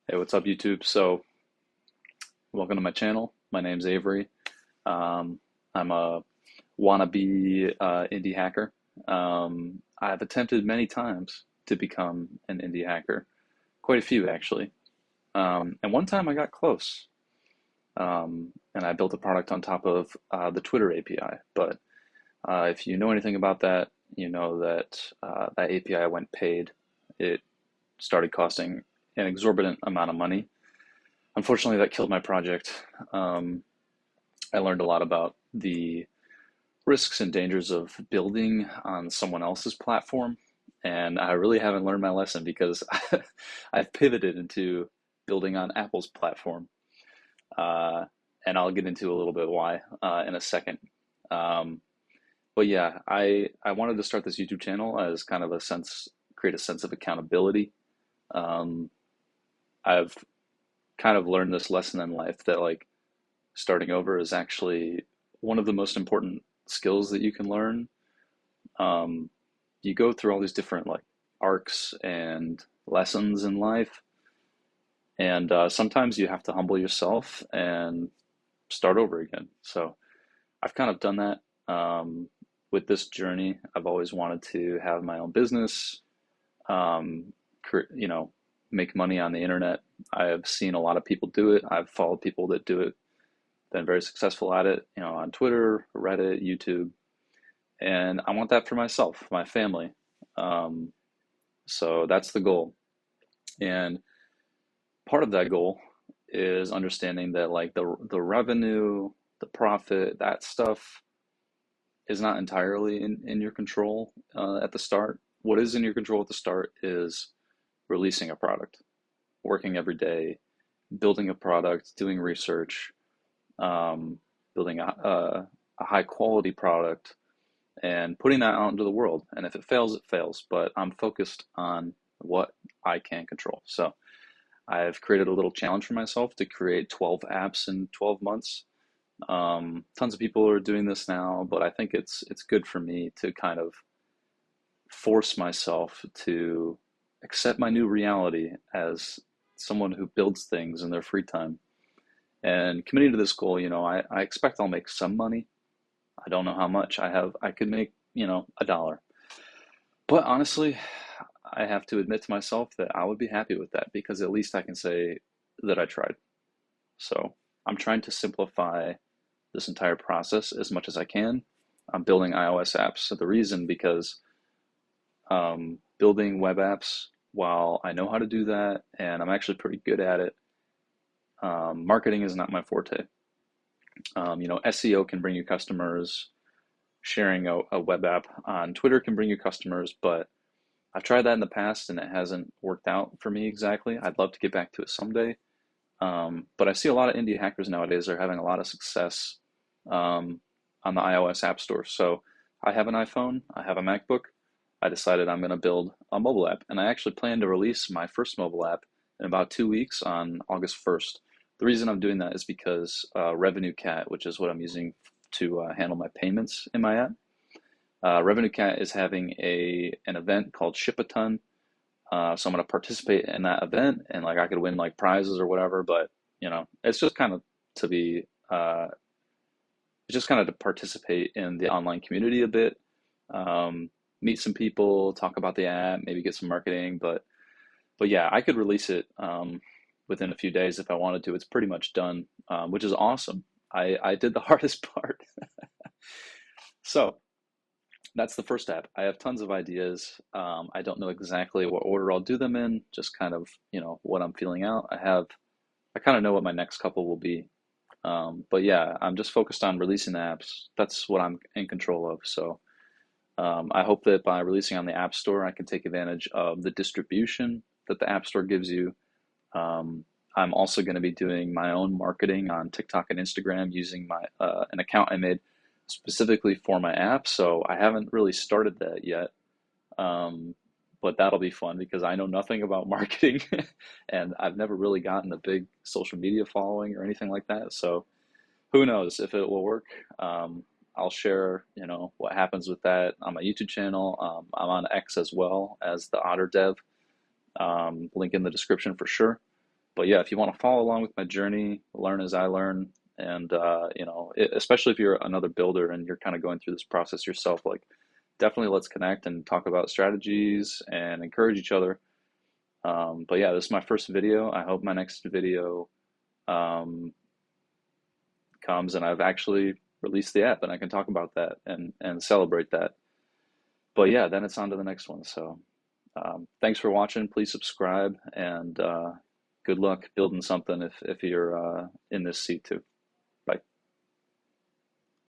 Hey, what's up, YouTube? So, welcome to my channel. My name's Avery. Um, I'm a wannabe indie hacker. I've attempted many times to become an indie hacker, quite a few actually. And one time I got close, and I built a product on top of the Twitter API. But if you know anything about that, you know that that API went paid. It started costing an exorbitant amount of money. Unfortunately, that killed my project. Um, I learned a lot about the risks and dangers of building on someone else's platform, and I really haven't learned my lesson because I've pivoted into building on Apple's platform, uh, and I'll get into a little bit why in a second. Um, but yeah, I wanted to start this YouTube channel as kind of a sense, create a sense of accountability. Um, I've kind of learned this lesson in life that like starting over is actually one of the most important skills that you can learn. Um, you go through all these different like arcs and lessons in life, and sometimes you have to humble yourself and start over again. So I've kind of done that with this journey. I've always wanted to have my own business, um, you know, make money on the internet. I have seen a lot of people do it. I've followed people that do it, been very successful at it, you know, on Twitter, Reddit, YouTube, and I want that for myself, my family. Um, so that's the goal. And part of that goal is understanding that like the revenue, the profit, that stuff is not entirely in your control at the start. What is in your control at the start is releasing a product, working every day, building a product, doing research, um, building a high quality product, and putting that out into the world. And if it fails, it fails. But I'm focused on what I can control. So I've created a little challenge for myself to create 12 apps in 12 months. Tons of people are doing this now, but I think it's good for me to kind of force myself to accept my new reality as someone who builds things in their free time. And committing to this goal, you know, I expect I'll make some money. I don't know how much. I could make, you know, $1. But honestly, I have to admit to myself that I would be happy with that because at least I can say that I tried. So I'm trying to simplify this entire process as much as I can. I'm building iOS apps. So the reason because building web apps, while I know how to do that and I'm actually pretty good at it, marketing is not my forte. You know, SEO can bring you customers. Sharing a web app on Twitter can bring you customers, but I've tried that in the past and it hasn't worked out for me exactly. I'd love to get back to it someday. But I see a lot of indie hackers nowadays are having a lot of success um, on the iOS App Store. So I have an iPhone, I have a MacBook. I decided I'm going to build a mobile app, and I actually plan to release my first mobile app in about 2 weeks on August 1st. The reason I'm doing that is because Revenue Cat, which is what I'm using to handle my payments in my app, Revenue Cat is having a an event called Ship a Ton. So I'm going to participate in that event, and like I could win like prizes or whatever. But you know, it's just kind of to be, it's just kind of to participate in the online community a bit, um, meet some people, talk about the app, maybe get some marketing. But yeah, I could release it within a few days if I wanted to. It's pretty much done, which is awesome. I did the hardest part. So that's the first step. I have tons of ideas. I don't know exactly what order I'll do them in, just kind of, you know, what I'm feeling out. I kind of know what my next couple will be. But yeah, I'm just focused on releasing the apps. That's what I'm in control of. So I hope that by releasing on the App Store, I can take advantage of the distribution that the App Store gives you. I'm also going to be doing my own marketing on TikTok and Instagram using my an account I made specifically for my app. So I haven't really started that yet, um, but that'll be fun because I know nothing about marketing and I've never really gotten a big social media following or anything like that. So who knows if it will work? I'll share, you know, what happens with that on my YouTube channel. I'm on X as well as the Otter Dev. Link in the description for sure. But yeah, if you want to follow along with my journey, learn as I learn, and especially if you're another builder and you're kind of going through this process yourself, like definitely let's connect and talk about strategies and encourage each other. But yeah, this is my first video. I hope my next video um, comes and I've actually released the app and I can talk about that and celebrate that. But yeah, then it's on to the next one. So thanks for watching. Please subscribe and good luck building something if you're in this seat too.